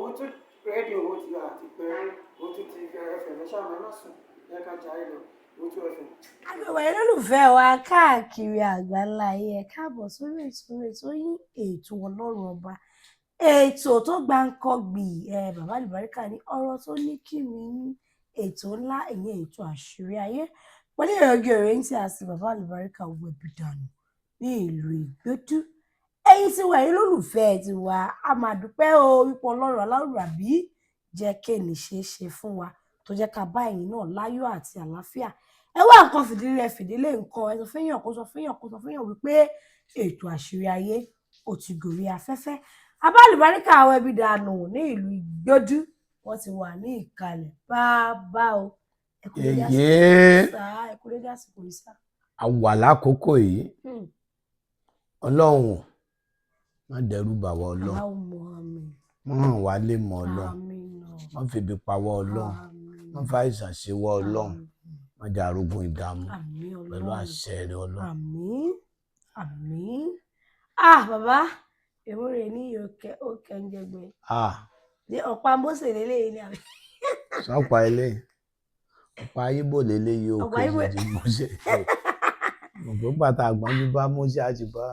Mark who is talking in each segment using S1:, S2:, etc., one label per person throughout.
S1: òun tún rédíò owó ti àti pé òun tún ti ẹfẹ̀ lẹ́sà mẹ́mà sùn yẹ ká jáde lọ òun tún ẹfẹ̀.
S2: àgbẹ̀wò olólùfẹ́ wa káàkiri àgbáńlá ayé ẹ káàbọ̀ sórí ètò yín ètò Ọlọ́run Ọba ètò tó gbáǹkọ́gbì bàbá àlùbáríkà ní ọ̀rọ̀ tó ní kí mi ní ètò ńlá ìyẹn ètò àṣírí ayé wọ́n ní ìrọ̀gì ọ̀rẹ́ ń tí a sì bàbá àlùbáríkà wẹ̀bì dànù ní ìlú Ìgbódù ẹ̀yin tí wà yín lólùfẹ́ ti wà á máa dúpẹ́ o wípé Ọlọ́run aláwùrábí jẹ́ kéènì ṣeé ṣe fún wa tó jẹ́ ká bá ẹ̀yin náà láyọ̀ àti àlàáfíà ẹ wá nǹkan fìdílé nǹkan ẹ sọ fẹ́yàn kó sọ fẹ́yàn wípé ètò àṣírí ayé ò ti gòrí afẹ́fẹ́ bàbá àlùbáríkà wẹ̀bì dànù ní ìlú Ìgbódù wọ́n ti wà ní ìkàlẹ̀ bàbá o ẹkùnrin àsìkò ìsá.
S3: àwà lákòókò yìí Ọlọ́run má dẹ́rù bà wá Ọlọ́run má hàn wá lè mọ̀ Ọlọ́run má febi pa wá Ọlọ́run má fa àìsàn ṣe wá Ọlọ́run má jẹ́ arógun ìdààmú pẹ̀lú àṣẹ rẹ Ọlọ́run.
S2: àmín bàbá èmúre ní òkè ń jẹgbẹ ọ̀pá Mósè lélẹ́yìn ni àbí.
S3: sọ́pà eléyìí ọ̀pá ayíbò lélẹ́yìí òkè ìṣèjì Mósè gbogbo pàtàkì àgbọn bí bá Mósè àti bá.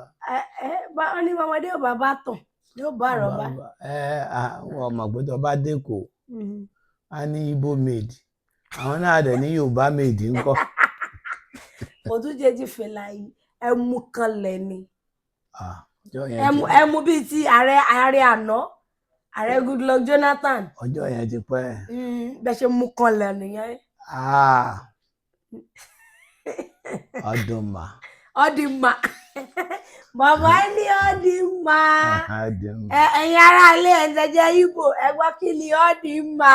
S2: wọ́n ní ọmọdé ò bá bá tàn yóò bá àrọ́bá.
S3: àwọn ọmọ àgbẹ̀tọ̀ bá dẹ́kọ̀ á ní Igbo made àwọn náà dẹ̀ ní Yorùbá made ńkọ́.
S2: òtúnjẹ ti fèlà yìí ẹmu kan lẹ̀ ni ẹmu bíi ti ààrẹ àná ààrẹ Goodluck Jonathan.
S3: ọjọ́ yẹn ti pẹ́.
S2: bẹ́ẹ̀ ṣe mú kan lẹ̀ nìyẹn.
S3: ọdún mà.
S2: bàbá ní ọdún mà. ẹ̀yin ará ilé ẹ̀ńtẹ̀jẹ̀ Igbo ẹ gbọ́ kí ni ọdún mà.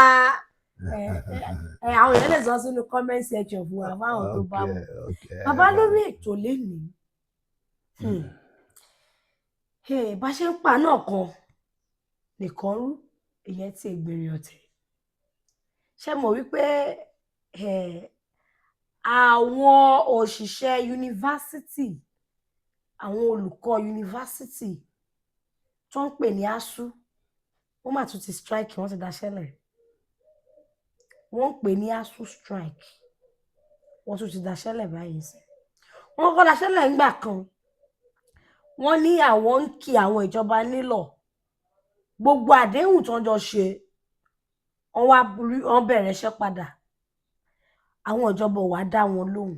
S2: àwọn èèyàn lè sọ sínú comment section fún wa fáwọn tó bá mọ̀. bàbá lórí ètò lénìí bá ṣe ń pa náà kan nìkan rú ìyẹn tí ègbèrè ọ̀tẹ̀ ṣe mọ̀ wípé àwọn òṣìṣẹ́ yunifásitì àwọn olùkọ́ yunifásitì tó ń pè ní ASUU wọ́n mà tún ti strike wọ́n ti daṣẹ́lẹ̀ wọ́n ń pè ní ASUU strike wọ́n tún ti daṣẹ́lẹ̀ báyìí sí wọ́n kọ́ daṣẹ́lẹ̀ ńgbà kan wọ́n ní àwọn ń kí àwọn ìjọba nílọ̀ gbogbo àdéhùn tó ń jọ ṣe wọ́n bẹ̀rẹ̀ iṣẹ́ padà àwọn ìjọba ò wá dá wọn lóhùn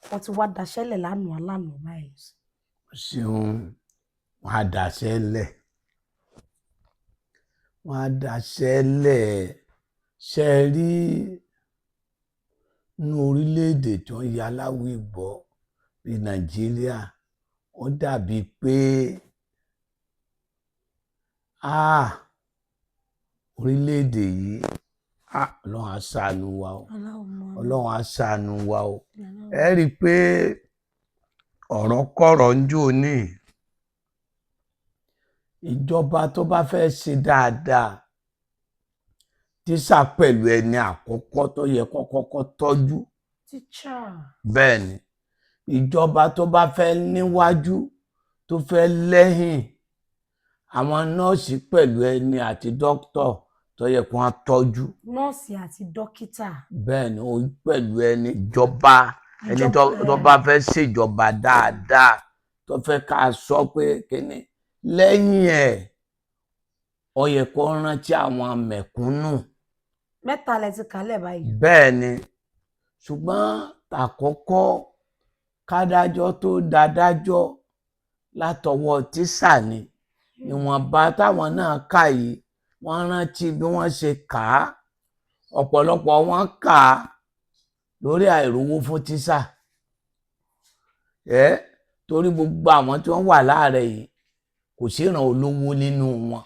S2: wọ́n ti wá daṣẹ́lẹ̀ lánàá báyìí.
S3: ṣeun wọn á daṣẹ́lẹ̀ ṣe rí ní orílẹ̀-èdè tó ń ya aláwọ̀ ìgbọ́ ní Nàìjíríà ó dàbí pé orílẹ̀-èdè yìí Ọlọ́run á ṣàánú wa o Ọlọ́run á ṣàánú wa o ẹ rí i pé ọ̀rọ̀ kọ̀rọ̀ ń jò ní ìjọba tó bá fẹ́ ṣe dáadáa tíṣà pẹ̀lú ẹni àkọ́kọ́ tó yẹ kọ́kọ́ tọ́jú bẹ́ẹ̀ ni ìjọba tó bá fẹ́ níwájú tó fẹ́ lẹ́yìn àwọn nọ́ọ̀sì pẹ̀lú ẹni àti dókítà tó yẹ kó wọ́n tọ́jú.
S2: nọ́ọ̀sì àti dókítà.
S3: bẹ́ẹ̀ ni ó pẹ̀lú ẹni ìjọba ẹni tó bá fẹ́ ṣèjọba dáadáa tó fẹ́ ká sọ pé kíni lẹ́yìn ẹ̀ ó yẹ kó rántí àwọn mẹ̀kúnnù.
S2: mẹ́ta lẹ ti kálẹ̀ báyìí.
S3: bẹ́ẹ̀ ni ṣùgbọ́n tàkọ́kọ́ kádájọ́ tó dádájọ́ látọwọ́ tíṣà ni ìwọ̀nba táwọn náà kà yìí wọ́n rántí bí wọ́n ṣe kà á ọ̀pọ̀lọpọ̀ wọn kà á lórí àìrówó fún tíṣà torí gbogbo àwọn tí wọ́n wà láàárẹ̀ yìí kò síran olówó nínú wọn.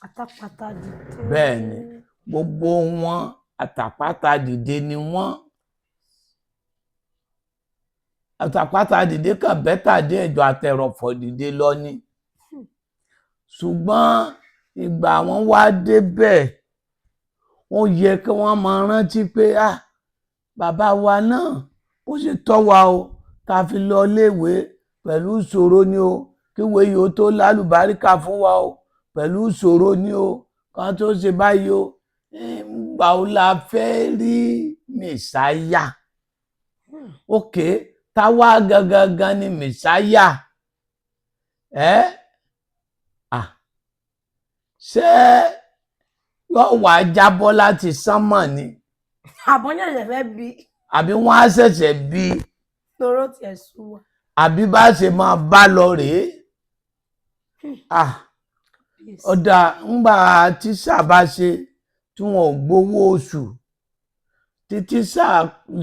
S2: àtàpàtà dìde.
S3: bẹ́ẹ̀ ni gbogbo wọn àtàpàtà dìde ni wọ́n. àtàpàtà dìde kan bẹ́tà dé ẹ̀jọ̀ àtẹ̀rọ̀fọ̀ dìde lọ ni. ṣùgbọ́n ìgbà wọn wá débẹ̀ ó yẹ kí wọ́n máa rántí pé bàbá wa náà ó ṣe tọ́ wa o ká fi lọ iléèwé pẹ̀lú ìṣòro ni o kí ìwé yìí ó tó lálùbáríkà fún wa o pẹ̀lú ìṣòro ni o kan tó ṣe báyìí o gbà ó la fẹ́ rí mẹ̀sáyà òkè táwa gangan ni mẹ̀sáyà ṣé yóò wá jábọ́ láti sánmọ̀ ni
S2: àbọ̀nyẹ̀yẹ̀ fẹ́ bí
S3: àbí wọ́n á ṣẹ̀ṣẹ̀ bí
S2: toró tiẹ̀ sú wa.
S3: àbí bá ṣe máa bá lọ rèé ọ̀dà ńgbà tíṣà bá ṣe tí wọn ò gbowó oṣù tí tíṣà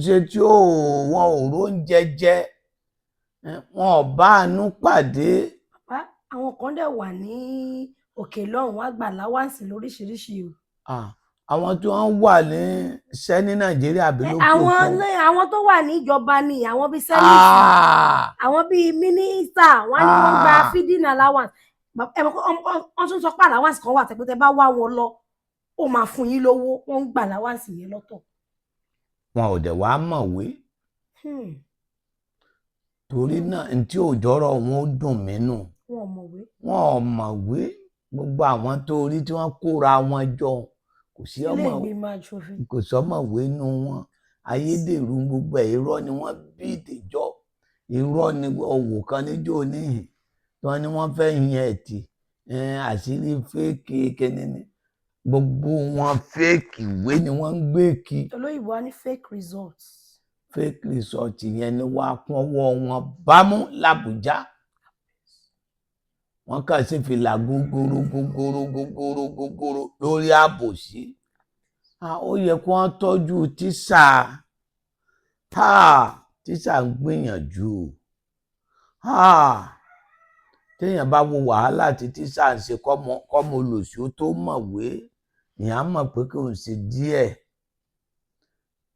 S3: ṣe tí wọn ò róúnjẹ jẹ wọn ò bá àánú pàdé.
S2: bàbá àwọn kan dẹ̀ wà ní òkè lọ́hùn wá gbà láwáǹsì lóríṣiríṣi o.
S3: àwọn tí wọ́n wà ní iṣẹ́ ní nàìjíríà bí ló kó fún.
S2: àwọn tó wà ní ìjọba ni àwọn bíi sẹ́nìtì àwọn bíi mínísítà wọ́n ní wọ́n gba feeding allowance wọ́n tún sọ pé allowance kan wà tẹ́pẹ́tẹ́ bá wá wọn lọ ó máa fún yín lówó wọ́n ń gba allowance yẹn lọ́tọ̀.
S3: wọn ò dẹ̀ wá mọ̀wé torí náà n tí òjọ́rọ̀ wọn ó dùn mí nù. wọn ò mọ̀wé gbogbo àwọn tó rí tí wọ́n kóra wọn jọ kò sí ọ̀mọ̀wé nù wọn ayédèrú gbogbo ẹ̀ irọ́ ni wọ́n bí ìdèjọ́ irọ́ ni òwò kan níjó níhìn tí wọ́n ní wọ́n fẹ́ yan ẹ̀tì àṣírí fẹ́ẹ̀kì kẹ́ni ni gbogbo wọn fẹ́ẹ̀kì ìwé ni wọ́n ń gbé kí.
S2: olóyìnbó á ní fake results.
S3: fake result yẹn ni wàá kún ọwọ́ wọn bámú làbújá wọ́n kàn sí fìlà gógóró lórí àbòsí. ó yẹ kí wọ́n tọ́jú tíṣà tíṣà ń gbìyànjú téèyàn bá wo wàhálà tí tíṣà ń ṣe kọ́mọ olòṣì ó tó mọ̀wé ìyá mọ̀ pé kò ń ṣe díẹ̀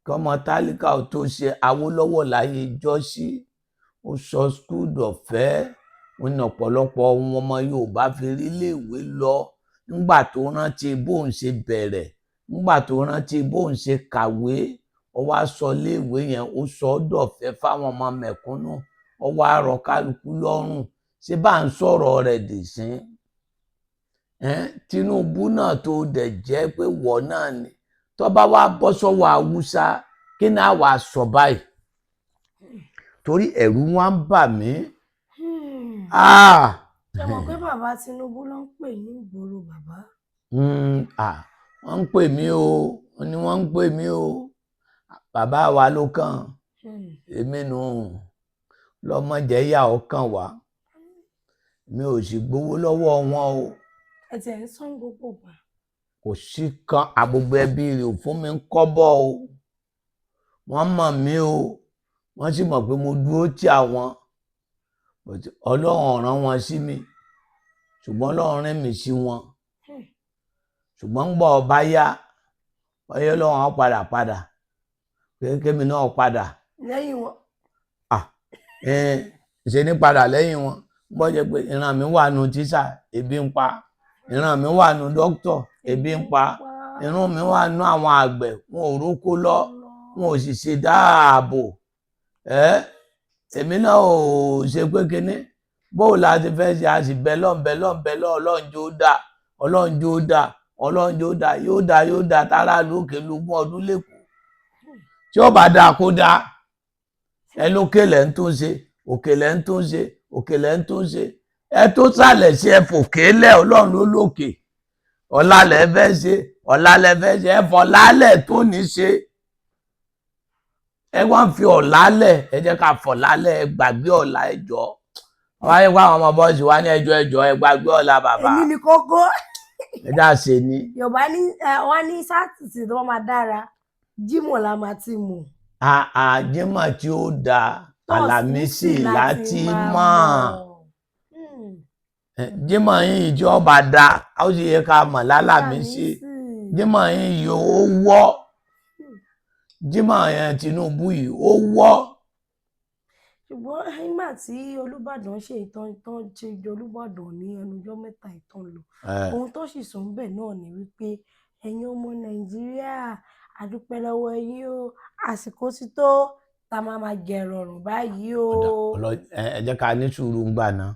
S3: kọ́mọ tálíkà ó tó ṣe Awólọ́wọ̀ láyé jọ́sí ó sọ skul ọ̀fẹ́ wọn ní ọ̀pọ̀lọpọ̀ ọmọ Yorùbá fi rí iléèwé lọ nígbà tó rántí bóun ṣe bẹ̀rẹ̀ nígbà tó rántí bóun ṣe kàwé ó wá sọ iléèwé yẹn ó sọ ọ́ dọ̀fẹ́ fáwọn ọmọ mẹ̀kúnnù ó wá rọ kálukú lọ́rùn ṣé bá ń sọ̀rọ̀ rẹ̀ dì sí Tinubu náà tó dẹ̀ jẹ́ pé wọ̀ náà ni tó bá wá bọ́ sọ́wọ́ Haúsá kí náà wà sọ báyìí torí ẹ̀rù wọn ń bà mí.
S2: ṣé mo pé bàbá Tinubu ló ń pè ní ìgboro bàbá.
S3: wọ́n ń pè mí o ni wọ́n ń pè mí o bàbá wa ló kàn èmi nù lọ́mọdé yà ọ́ kàn wá mi ò sì gbowó lọ́wọ́ wọn o.
S2: ẹ tiẹ̀ ń sán gbogbo gbà.
S3: kò sí kan àgbègbè ẹbí rẹ̀ ò fún mi ń kọ́bọ̀ o wọ́n mọ̀ mí o wọ́n sì mọ̀ pé mo dúró tì àwọn Ọlọ́run rán wọn sí mi ṣùgbọ́n Ọlọ́run rán mi sí wọn ṣùgbọ́n gbọ́ ọba yá ọyẹ́ Ọlọ́run á padà kémi náà padà.
S2: lẹ́yìn wọn.
S3: ṣe ní padà lẹ́yìn wọn bọ́ jẹ́ pé ìran mi wà nù tíṣà ebi ń pa ìran mi wà nù dókítọ̀ ebi ń pa ìran mi wà nù àwọn àgbẹ̀ wọn ò rókó lọ wọn ò sì ṣe dáàbò èmi náà ò ṣe pé kinní bóò láti fẹ́ ṣe a sì bẹ́lọ̀ Ọlọ́run jó dá yóò dá tára lókè lógún ọdún lẹ́kọ̀ọ́ tí ó bá dáa kó dáa ẹ lókèlè ń tún ṣe òkèlè ń tún ṣe ẹ tó sàlẹ̀ sí ẹ fòkèlè Ọlọ́run ló lókè ọ̀làlẹ̀ fẹ́ ṣe ẹ fọ̀lálẹ̀ tó ní ṣe ẹ wá ń fi ọ̀làlẹ̀ ẹ jẹ́ ká fọ̀lálẹ̀ ẹ gbàgbé ọ̀la ẹjọ́ wáyé wá àwọn ọmọ bọ́ọ̀sì wá ní ẹjọ́ ẹ gbàgbé ọ̀la bàbá
S2: èmi ni kókó
S3: ẹ já ṣe ni.
S2: Yorùbá ní wọn ní sátìsì tó máa dára Jímọ̀ la máa ti mọ̀.
S3: Jímọ̀ tí ó dáa Àlàmísì láti mọ̀ Jímọ̀ yín ìjọba dá a ó sì yẹ ká mọ̀ lálàmísì Jímọ̀ yín yìí ó wọ́ Jímọ̀ yẹn Tinubu yìí ó wọ́.
S2: ṣùgbọ́n nígbà tí Olúbàdàn ṣe ìtàn ṣe jọ Olúbàdàn ní ẹnujọ́ mẹ́ta ìtàn lọ ohun tó sì sọ bẹ́ẹ̀ náà ni wípé ẹ̀yin ọmọ Nàìjíríà àdúpẹ́ lọ́wọ́ yín o àsìkò ti tó tá a máa jẹ rọrùn báyìí o.
S3: ẹ jẹ́ ká ní sùúrù ń gbà náà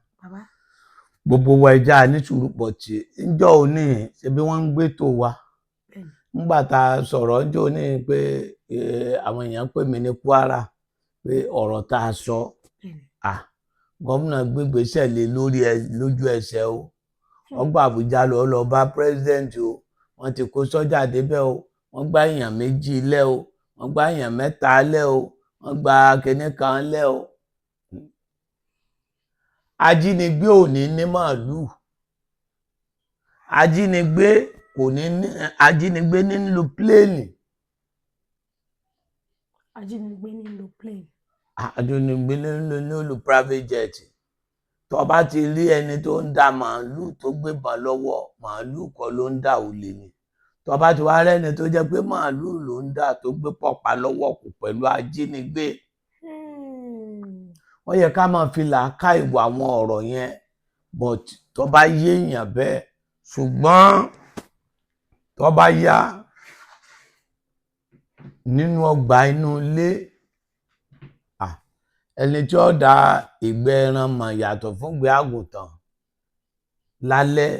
S3: gbogbo wa ẹja ní sùúrù pọ̀ tí ńjọ́ òní ṣe bí wọ́n ń gbé tó wa nígbà tá a sọ̀rọ̀ ńjọ́ òní pé àwọn èèyàn pè mí ní Kwara pé ọ̀rọ̀ tá a sọ gómìnà gbégbèsè lé lórí lójú ẹsẹ̀ o ọgbà Àbújá lọ bá president o wọ́n ti kó sọ́jà débẹ̀ o wọ́n gbá èèyàn 2 lẹ́ o wọ́n gbá èèyàn 3 lẹ́ o wọ́n gba kinní kan lẹ́ o. Ajínigbé ò ní màálù ajínigbé nílò pléènì.
S2: Ajínigbé nílò pléènì.
S3: Ajínigbé nílò private jet. Tó bá ti rí ẹni tó ń da màálù tó gbébọn lọ́wọ́ màálù kọ́ ló ń dà olè ni. Tó bá ti wá rẹ́ni tó jẹ́ pé màálù ló ń dà tó gbé pọ̀pá lọ́wọ́ kù pẹ̀lú ajínigbé. Ó yẹ ká máa fi làákà ìwà àwọn ọ̀rọ̀ yẹn but tó bá yé èèyàn bẹ́ẹ̀ ṣùgbọ́n tó bá yá nínú ọgbà inú ilé ẹni tí ó da ìgbẹ́ ẹran mọ̀ yàtọ̀ fún ìgbẹ́ àgùntàn lálẹ́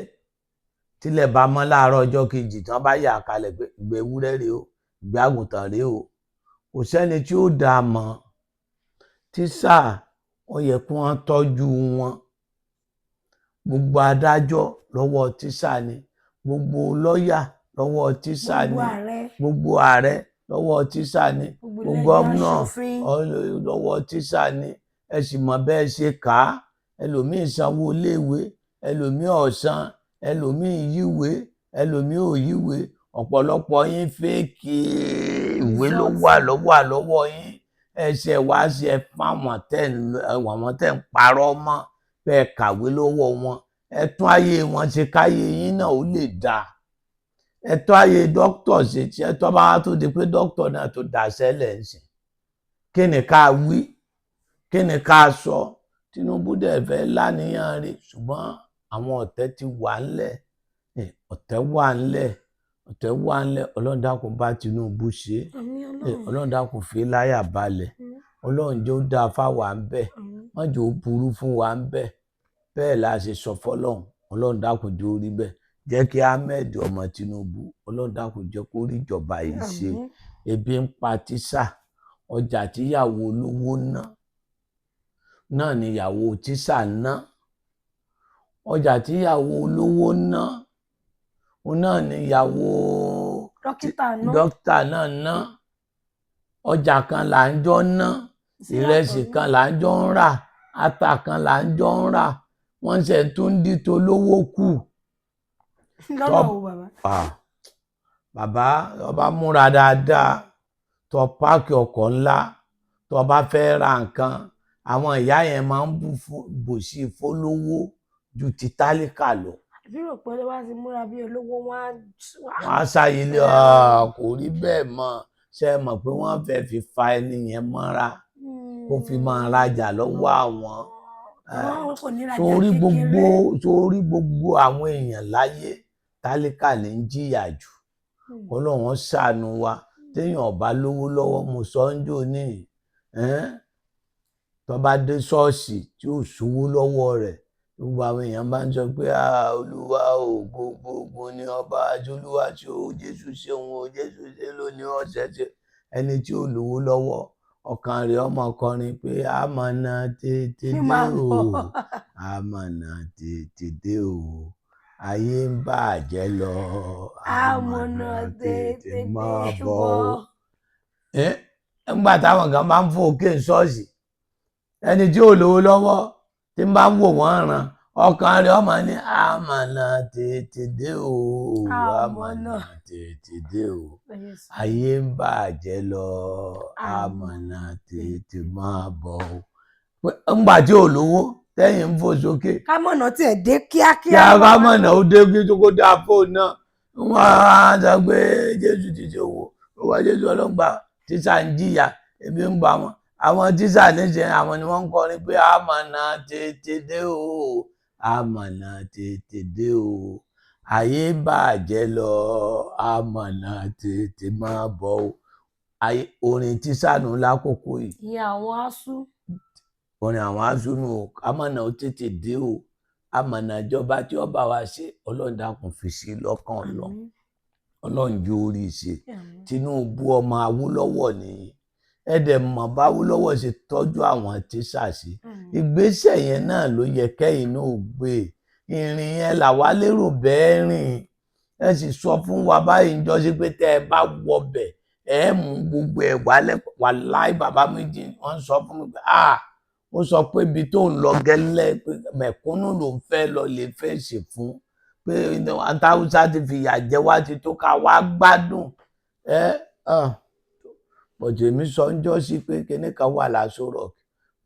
S3: tílẹ̀ bá mọ́ láàárọ̀ ọjọ́ kejì tí wọ́n bá yà kalẹ̀ pé ìgbẹ́ ewúrẹ́ rèé o ìgbẹ́ àgùntàn rèé o kò sẹ́ni tí ó dá a mọ̀ tísà ó yẹ kí wọ́n tọ́jú wọn gbogbo adájọ́ lọ́wọ́ tísà ni gbogbo lọ́ọ̀yà lọ́wọ́ tísà ni gbogbo ààrẹ lọ́wọ́ tísà ni gbogbo gómìnà lọ́wọ́ tísà ni ẹ sì mọ̀ bẹ́ẹ̀ ṣe kà á ẹlòmíì sanwó iléèwé ẹlòmíì ọ̀sán ẹlòmíì yíwèé ẹlòmíì ò yíwèé ọ̀pọ̀lọpọ̀ yín fẹ́ẹ̀kì ìwé ló wà lọ́wọ́ yín ẹsẹ̀ wá sí ẹ fáwọn tẹ̀ ń parọ́ mọ́ bẹ́ẹ̀ kàwé lọ́wọ́ wọn ẹ tún ayé wọn ṣe káyé yín náà ó lè dáa ẹ tún ayé dókítà ṣe tí ẹ tọ́ bá wá tó di pé dókítà náà tó dàṣẹ́ lẹ̀ ń sìn kí ni ká wí kí ni ká sọ Tinubu dẹ̀ fẹ́ láníyàn rẹ̀ ṣùgbọ́n àwọn ọ̀tẹ̀ ti wà ńlẹ̀ ọ̀tẹ̀ wà ńlẹ̀ Ọlọ́run dákun bá Tinubu ṣe Ọlọ́run dákun fi láyà balẹ̀ Ọlọ́run jẹ́ ó dáa fáwa ń bẹ̀ wọ́n jẹ́ ó burú fún wa ń bẹ̀ bẹ́ẹ̀ la ṣe sọ fọ́lọ́run Ọlọ́run dákun jẹ́ ó rí bẹ́ẹ̀ jẹ́ kí Ahmed ọmọ Tinubu Ọlọ́run dákun jẹ́ kó rí ìjọba yìí ṣe ebi ń pa tísà ọjà tíyàwó olówó náà níyàwó tísà ná ọjà tíyàwó olówó ná náà níyàwó dókítà náà ná ọjà kan là ń jọ ná ìrẹsì kan là ń jọ ń rà ata kan là ń jọ ń rà wọ́n ṣe tún dìtò lówó kù. Bàbá ọba múra dáadáa tó páàkì ọkọ̀ ńlá tó bá fẹ́ ra nǹkan àwọn ìyá yẹn máa ń bù sí fólówó ju ti tálíkà lọ.
S2: Àbúrò pé wá ti múra bí olówó wọn
S3: á ṣàyè lé kò rí bẹ́ẹ̀ mọ́ ṣe mọ̀ pé wọ́n fẹ́ fi fa ẹni yẹn mọ́ra kó fi máa rajà lọ́wọ́ àwọn sórí gbogbo àwọn èèyàn láyé tálíkà ní ń jìyà jù Ọlọ́run ṣàánú wa téèyàn ọba lówó lọ́wọ́ mo sọ ń jò ní tó bá dé ṣọ́ọ̀ṣì tí ò sówó lọ́wọ́ rẹ̀ gbogbo àwọn èèyàn bá ń sọ pé Olúwa ò gbogbo ní ọba àti Olúwa tí ó Jésù ṣeun o Jésù ṣe lónìí ọ̀sẹ̀ tí ẹni tí ò lówó lọ́wọ́ ọkàn rẹ̀ ọmọ kọrin pé àmọ̀nà tètè dé o àmọ̀nà tètè dé o ayé ń bàjẹ́ lọ àmọ̀nà tètè máa bọ̀ o. Nígbà táwọn kan máa ń fò òkè ṣọ́ọ̀ṣì ẹni tí ò lówó lọ́wọ́ tí ń bá ń wò wọ́n ràn ọkàn rẹ̀ ọmọ ní àmọ̀nà tètè dé o àmọ̀nà tètè dé o ayé ń bàjẹ́ lọ àmọ̀nà tètè máa bọ̀ o. Ńgbà tí ò lówó tẹ́yìn ń fò sókè
S2: kámọ̀nà tiẹ̀ dé kíákíá
S3: kámọ̀nà ó dé kí tó dáa fóònù náà wọ́n á sọ pé Jésù ti ṣe owó owó Jésù ọlọ́gbà tíṣà ń jìyà ebi ń gbà wọn àwọn tíṣà níṣẹ́ àwọn ni wọ́n ń kọrin pé àmọ̀nà tètè dé o àmọ̀nà tètè dé o ayé bàjẹ́ lọ àmọ̀nà tètè máa bọ̀ o. Orin tíṣà nù lákòókò yìí
S2: ìyẹn àwọn asú
S3: orin àwọn asú nù àmọ̀nà ó tètè dé o amọ̀nà ìjọba tí ó bá wa ṣe Ọlọ́run dákun fi sí lọ́kàn Ọlọ́run yóò rí i ṣe. Tinubu ọmọ Awólọ́wọ̀ nìyí ẹ̀dẹ̀ mọ̀ bá Awólọ́wọ̀ ṣe tọ́jú àwọn tíṣà sí ìgbésẹ̀ yẹn náà ló yẹ kẹ́yìn náà gbé ìrìn yẹn làwa lérò bẹ́ẹ̀ rìn ẹ sì sọ fún wa báyìí ń jọ sí pé tẹ́ ẹ bá wọbẹ̀ ẹ mú gbogbo ẹ̀ wálẹ̀ wà láì bàbá méjì wọ́n sọ fún mi pé ó sọ pé ibi tó ń lọ gẹ́lẹ́ pé mẹ̀kúnnù ló ń fẹ́ lọ lè fèsì fún pé àtàwùsá ti fìyà jẹ wá ti tó ká wá gbádùn bọ̀dé mi sọ ń jọ́ sí pé kíní kan wà láṣọ rọ̀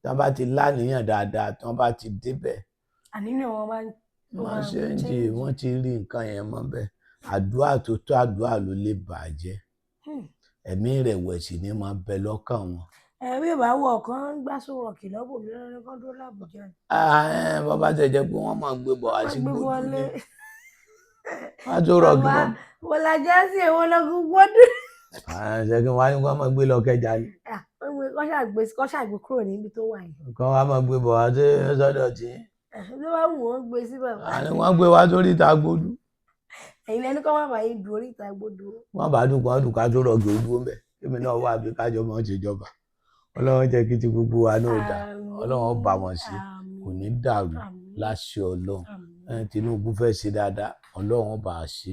S3: tí wọ́n bá ti láníyàn dáadáa tí wọ́n bá ti débẹ̀.
S2: àníyàn wọn máa
S3: ń ṣe ń jì wọ́n ti rí nǹkan yẹn mọ́ bẹ́ẹ̀ àdúrà tó tó àdúrà ló lè bàjẹ́ ẹ̀mí ìrẹ̀wẹ̀sì ni máa bẹ lọ́kàn wọn.
S2: bí ìbá wọ ọ̀kan gbá sọ̀rọ̀ kìlọ̀ bò mí lọ́rọ́ kan dúró l'Àbújá ni.
S3: bàbá tẹ̀ jẹ́ pé wọ́n máa gbé bọ̀ wá sí gbòdú ni wọ́n tó rọ̀ kí wọ́n.
S2: wọ́n lajà sí èwo lọ́gùn gbọ́dún.
S3: ṣé kí wọ́n á ní kí wọ́n máa gbé lọ Kẹjà ni.
S2: kọ́ ṣàgbé kúrò níbi tó wà yìí.
S3: kọ́ wa máa gbé bọ̀ wá sí sọ́dọ̀ tí.
S2: ló bá wù wọ́n gbé sí bàbá.
S3: wọ́n gbé wá sórí ìta gbòdú.
S2: ẹ̀yin lẹni kọ́ má bàa yín du orí ìta gbòdú.
S3: wọ́n bá dùn ká tó rọ̀ gbòdú mẹ́ èmi náà wà bí kájọ máa ń ṣèjọba Ọlọ́run jẹ́ kí ti gbogbo wa náà dà Ọlọ́run bá wọn sí kò ní dàrú láṣẹ Ọlọ́run Tinubu fẹ́ ṣe dáadáa Ọlọ́run bá a ṣe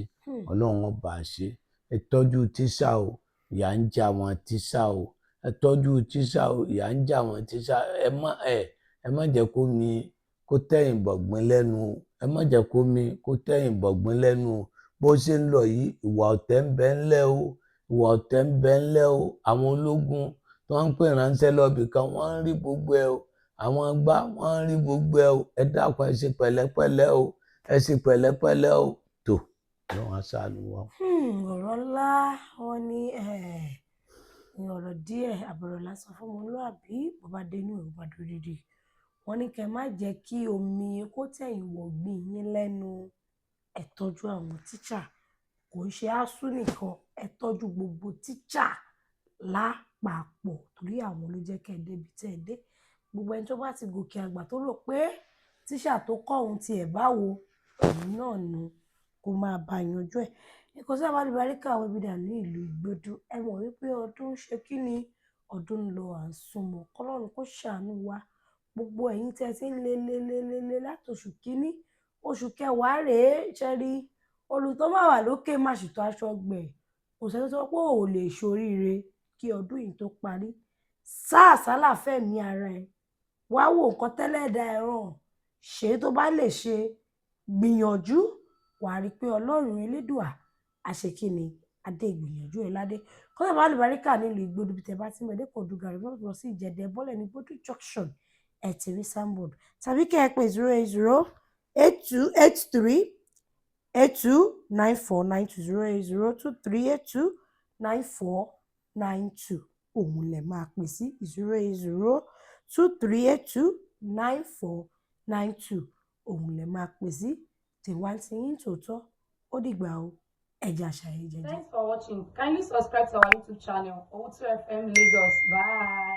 S3: Ọlọ́run bá a ṣe ẹ tọ́jú tíṣà o ìyà ń jẹ àwọn tíṣà o ẹ tọ́jú tíṣà o ìyà ń jẹ àwọn tíṣà ẹ má jẹ́ kó mi kó tẹ̀yìn bọ̀gbìn lẹ́nu ẹ má jẹ́ kó mi kó tẹ̀yìn bọ̀gbìn lẹ́nu bó ṣe ń lọ yìí ìwà ọ̀tẹ̀ ń bẹ ńlẹ̀ o ìwà ọ̀tẹ̀ ń bẹ ńlẹ̀ o àwọn ológun tí wọ́n ń pè ránṣẹ́ lọ́bì kan wọ́n ń rí gbogbo ẹ o àwọn gbá wọ́n ń rí gbogbo ẹ o ẹ dákun ẹ ṣe pẹ̀lẹ́pẹ̀lẹ́ o ẹ ṣe pẹ̀lẹ́pẹ̀lẹ́ o tó lọ́wọ́ aṣáájú wa.
S2: ọ̀rọ̀ ńlá wọn ní ọ̀rọ̀ díẹ̀ àbọ̀rọ̀ lásán fún ọmọlúàbí bàbá dénú ẹ̀ bàbá dòdìdì wọn ní kẹ́ má jẹ́ kí omi kó tẹ̀yìn wọ̀gbìn yín lẹ́nu ẹ tọ́jú àwọn tíṣà kò ń ṣe ASUU nìkan ẹ tọ́jú gbogbo tíṣà lápapọ̀ torí àwọn ló jẹ́ kẹ́ ẹ débi tẹ́ ẹ dé gbogbo ẹni tó bá ti gòkè àgbà tó rò pé tíṣà tó kọ́ òun tiẹ̀ báwo òun náà nu kó máa bá yanjú ẹ̀ ẹ̀kọ́ sí àbálùbáríkà àwọn ibi dà ní ìlú Ìgbòdú ẹ mọ̀ wípé ọdún ṣe kí ni ọdún lọ à ń súnmọ́ kọ́lọ́run kó ṣàánú wa gbogbo ẹ̀yin tẹ́ ti ń lé látòṣù kínní oṣù kẹwàá rèé ṣẹ́rí olùtọ́ máa wà lókè má ṣètò aṣọ ọgbẹ̀ kò sẹ́ni tó pé ò lè ṣoríire kí ọdún yìí tó parí sáà sálà fẹ̀mí ara ẹ̀ wá wò nǹkan tẹ́lẹ̀dá ẹ̀ràn ṣe tó bá lè ṣe gbìyànjú wàá rí i pé Ọlọ́run Elédùà àṣekínni adé ìgbìyànjú ẹ̀ ládé kọ́ńtà bá àlùbáríkà nílùú Ìgbòdú bí tẹ bá ti mẹ́ẹ̀dẹ́ kò dùn gàrí bọ́ọ̀lù sí Ìjẹ̀dẹ̀ bọ́ọ̀lù ní Ìgbòdú junction ẹ̀ ti rí sandboard tàbí kẹ́ ẹ pé 080829492 08023829492 òun lẹ̀ máa pè sí 08023829492 òun lẹ̀ máa pè sí tèwántí yín tòótọ́ ó dìgbà o ẹ̀jẹ̀ àṣàyè jẹjẹ.
S4: Thanks for watching. Kindly subscribe to our YouTube channel, Owutu FM Lagos. Bye.